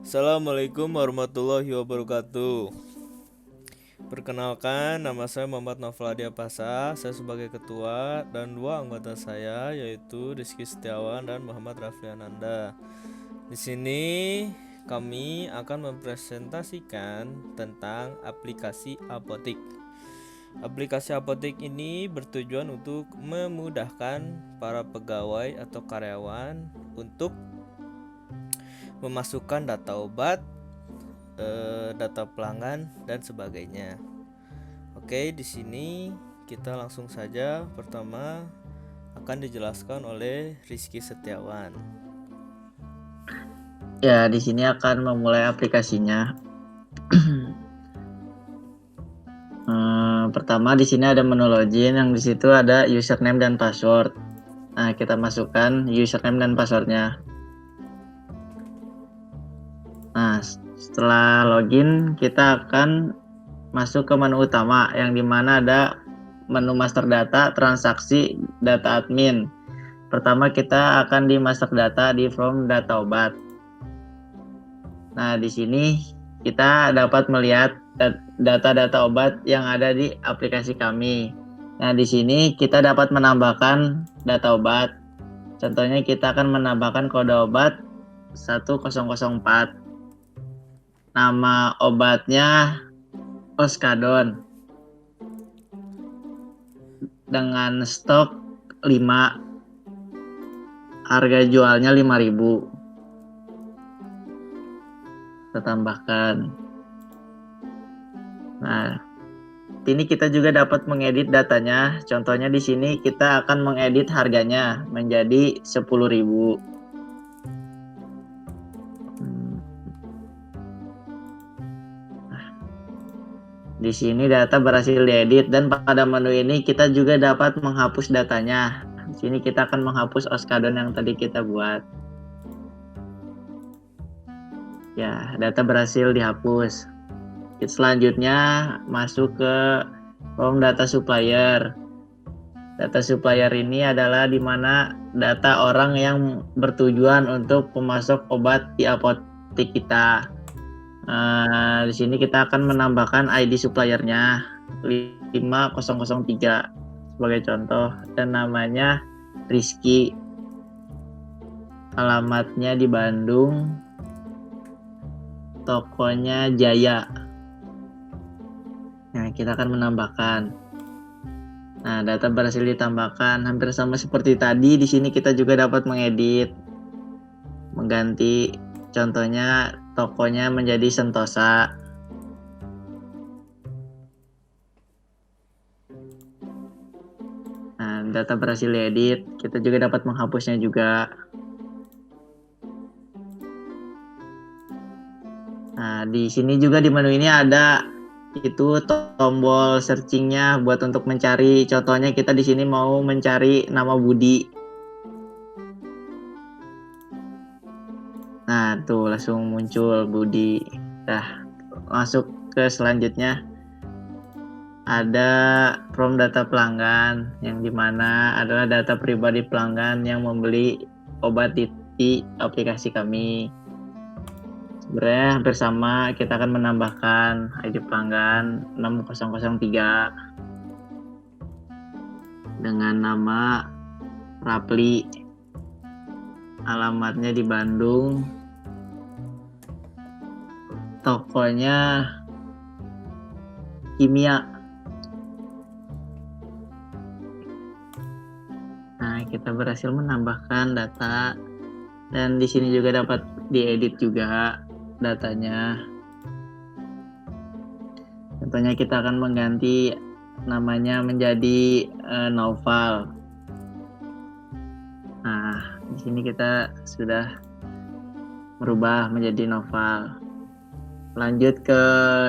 Assalamualaikum warahmatullahi wabarakatuh. Perkenalkan, nama saya Muhammad Naufal Pasa. Saya sebagai ketua dan dua anggota saya yaitu Rizky Setiawan dan Muhammad Rafli Ananda. Di sini kami akan mempresentasikan tentang aplikasi apotik. Aplikasi apotik ini bertujuan untuk memudahkan para pegawai atau karyawan untuk memasukkan data obat, data pelanggan dan sebagainya. Oke, di sini kita langsung saja. Pertama akan dijelaskan oleh Rizky Setiawan. Ya, di sini akan memulai aplikasinya. Pertama di sini ada menu login, yang di situ ada username dan password. Nah, kita masukkan username dan passwordnya. Nah, setelah login kita akan masuk ke menu utama, yang dimana ada menu master data, transaksi, data admin. Pertama kita akan di master data di from data obat. Nah, di sini kita dapat melihat data-data obat yang ada di aplikasi kami. Nah, di sini kita dapat menambahkan data obat. Contohnya kita akan menambahkan kode obat 1004. Nama obatnya Oskadon. Dengan stok 5. Harga jualnya 5.000. Kita tambahkan. Nah, ini kita juga dapat mengedit datanya. Contohnya di sini kita akan mengedit harganya menjadi 10.000. Di sini data berhasil diedit, dan pada menu ini kita juga dapat menghapus datanya. Di sini kita akan menghapus Oskadon yang tadi kita buat. Ya, data berhasil dihapus. Selanjutnya masuk ke form data supplier. Data supplier ini adalah di mana data orang yang bertujuan untuk pemasok obat di apotek kita. Di sini kita akan menambahkan ID suppliernya 5003 sebagai contoh, dan namanya Rizky. Alamatnya di Bandung, tokonya Jaya. Nah, kita akan menambahkan. Nah, data berhasil ditambahkan hampir sama seperti tadi. Di sini kita juga dapat mengedit, mengganti. Contohnya tokonya menjadi Sentosa. Nah, data berhasil diedit. Kita juga dapat menghapusnya juga. Nah, di sini juga di menu ini ada itu tombol searchingnya buat untuk mencari. Contohnya kita di sini mau mencari nama Budi. Nah, tuh langsung muncul Budi. Nah, masuk ke selanjutnya. Ada from data pelanggan, yang dimana adalah data pribadi pelanggan yang membeli obat di aplikasi kami. Sebenarnya hampir sama, kita akan menambahkan ID pelanggan 6003 dengan nama Rapli. Alamatnya di Bandung. Tokonya Kimia. Nah, kita berhasil menambahkan data, dan di sini juga dapat diedit juga datanya. Contohnya kita akan mengganti namanya menjadi Naufal. Nah, di sini kita sudah merubah menjadi Naufal. Lanjut ke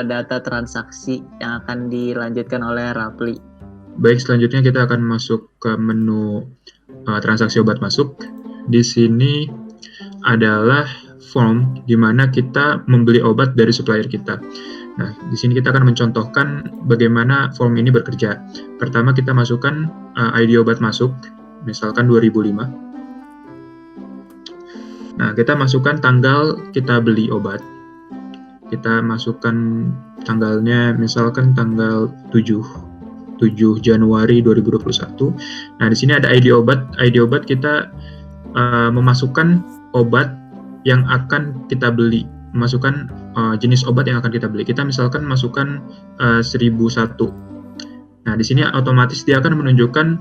data transaksi yang akan dilanjutkan oleh Rapli. Baik, selanjutnya kita akan masuk ke menu transaksi obat masuk. Di sini adalah form di mana kita membeli obat dari supplier kita. Nah, di sini kita akan mencontohkan bagaimana form ini bekerja. Pertama kita masukkan ID obat masuk, misalkan 2005. Nah, kita masukkan tanggal kita beli obat. Kita masukkan tanggalnya misalkan tanggal 7 Januari 2021. Nah, di sini ada ID obat. ID obat kita memasukkan obat yang akan kita beli, memasukkan jenis obat yang akan kita beli. Kita misalkan masukkan 1001. Nah, di sini otomatis dia akan menunjukkan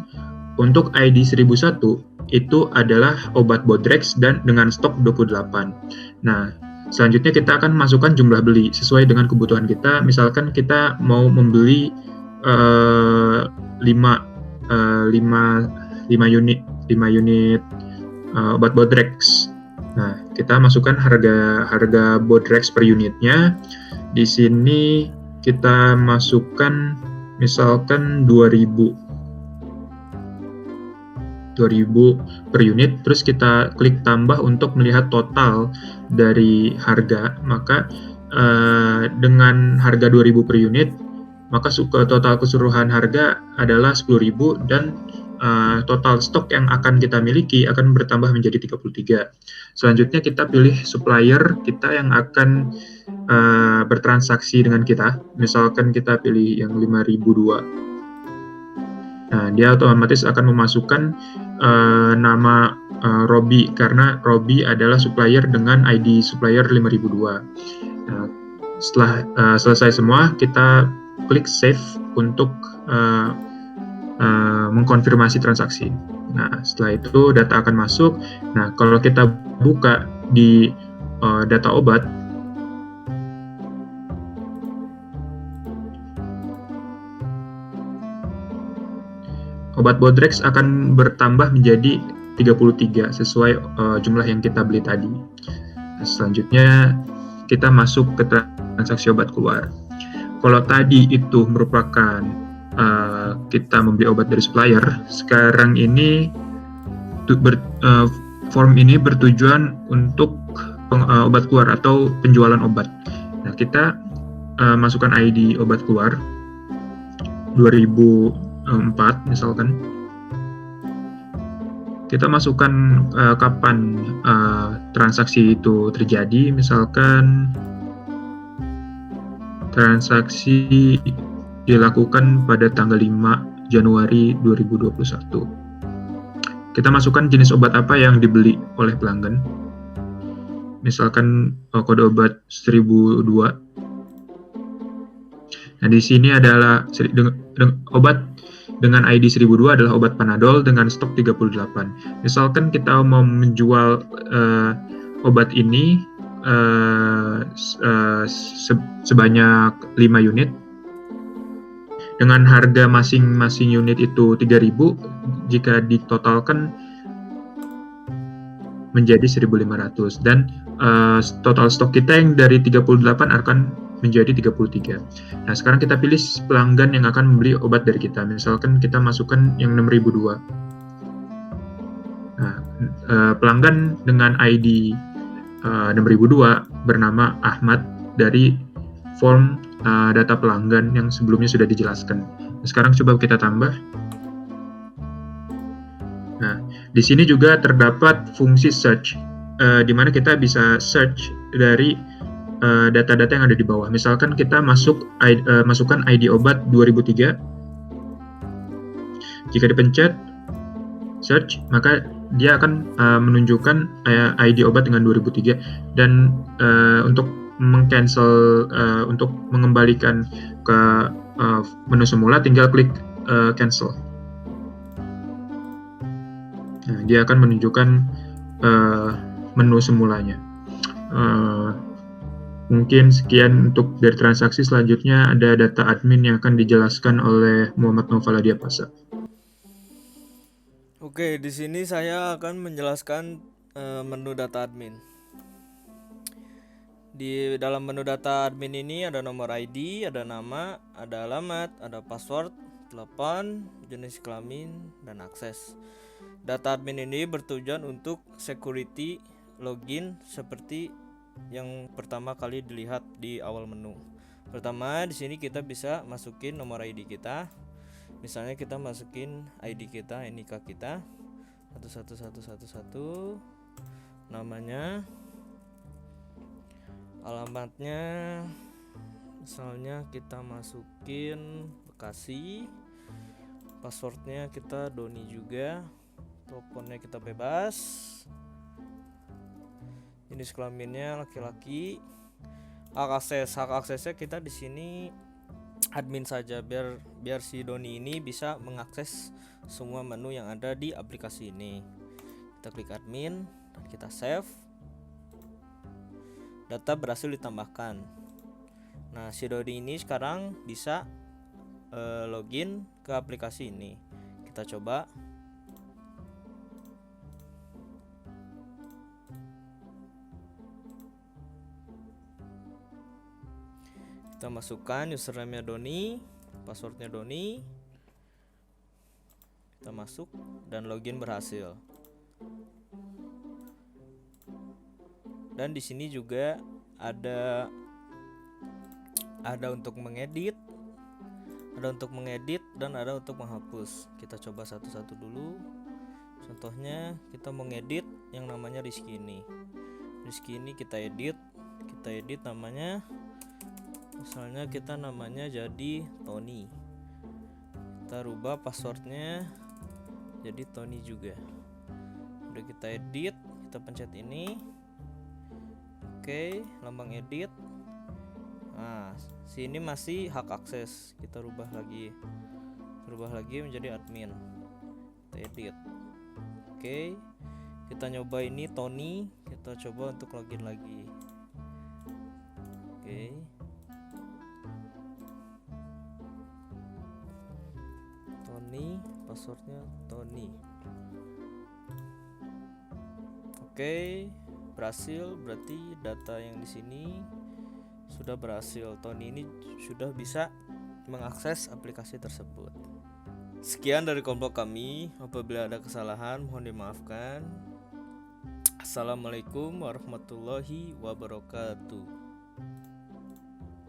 untuk ID 1001 itu adalah obat Bodrex dan dengan stok 28. Nah, selanjutnya kita akan masukkan jumlah beli sesuai dengan kebutuhan kita. Misalkan kita mau membeli 5 unit obat Bodrex. Nah, kita masukkan harga Bodrex per unitnya. Di sini kita masukkan misalkan 2000 per unit, terus kita klik tambah untuk melihat total dari harga. Maka dengan harga 2000 per unit, maka total keseluruhan harga adalah 10.000 dan total stok yang akan kita miliki akan bertambah menjadi 33. Selanjutnya kita pilih supplier kita yang akan bertransaksi dengan kita. Misalkan kita pilih yang 5002. Nah, dia otomatis akan memasukkan nama Robi karena Robi adalah supplier dengan ID supplier 5002. Nah, setelah selesai semua, kita klik save untuk mengkonfirmasi transaksi. Nah, setelah itu data akan masuk. Nah, kalau kita buka di data obat, obat Bodrex akan bertambah menjadi 33 sesuai jumlah yang kita beli tadi. Nah, selanjutnya kita masuk ke transaksi obat keluar. Kalau tadi itu merupakan kita membeli obat dari supplier, sekarang ini form ini bertujuan untuk obat keluar atau penjualan obat. Nah, kita masukkan ID obat keluar 2004 misalkan. Kita masukkan kapan transaksi itu terjadi, misalkan transaksi dilakukan pada tanggal 5 Januari 2021. Kita masukkan jenis obat apa yang dibeli oleh pelanggan. Misalkan kode obat 1002. Nah, di sini adalah obat dengan ID 1002 adalah obat Panadol dengan stok 38. Misalkan kita mau menjual obat ini sebanyak 5 unit dengan harga masing-masing unit itu 3.000, jika ditotalkan menjadi 1.500 dan total stok kita yang dari 38 akan menjadi 33. Nah, sekarang kita pilih pelanggan yang akan membeli obat dari kita. Misalkan kita masukkan yang 6002. Nah, pelanggan dengan ID 6002 bernama Ahmad dari form data pelanggan yang sebelumnya sudah dijelaskan. Nah, sekarang coba kita tambah. Nah, di sini juga terdapat fungsi search, di mana kita bisa search dari data-data yang ada di bawah. Misalkan kita masukkan ID obat 2003. Jika dipencet search, maka dia akan menunjukkan ID obat dengan 2003 dan untuk mengcancel, untuk mengembalikan ke menu semula tinggal klik cancel. Nah, dia akan menunjukkan menu semulanya. Mungkin sekian untuk dari transaksi. Selanjutnya ada data admin yang akan dijelaskan oleh Muhammad Noval Adiapasa. Oke, di sini saya akan menjelaskan menu data admin. Di dalam menu data admin ini ada nomor ID, ada nama, ada alamat, ada password, telepon, jenis kelamin, dan akses. Data admin ini bertujuan untuk security login seperti yang pertama kali dilihat di awal menu. Pertama, di sini kita bisa masukin nomor ID kita. Misalnya kita masukin ID kita, NIK kita 11111. namanya, alamatnya misalnya kita masukin Bekasi, passwordnya kita Doni juga, teleponnya kita bebas, jenis kelaminnya laki-laki, hak aksesnya kita di sini admin saja, biar si Doni ini bisa mengakses semua menu yang ada di aplikasi ini. Kita klik admin dan kita save. Data berhasil ditambahkan. Nah, si Doni ini sekarang bisa login ke aplikasi ini. Kita coba. Kita masukkan username-nya Doni, passwordnya Doni. Kita masuk dan login berhasil. Dan di sini juga ada untuk mengedit, dan ada untuk menghapus. Kita coba satu-satu dulu. Contohnya kita mengedit yang namanya Rizky ini. Rizky ini kita edit namanya. Misalnya kita namanya jadi Tony. Kita rubah passwordnya jadi Tony juga. Udah kita edit, kita pencet ini. Oke, lambang edit. Nah, sini masih hak akses. Kita rubah lagi menjadi admin. Kita edit. Oke, kita nyoba ini Tony. Kita coba untuk login lagi. Oke. Tony, passwordnya Tony. Oke, berhasil. Berarti data yang di sini sudah berhasil. Tony ini sudah bisa mengakses aplikasi tersebut. Sekian dari kelompok kami. Apabila ada kesalahan mohon dimaafkan. Assalamualaikum warahmatullahi wabarakatuh.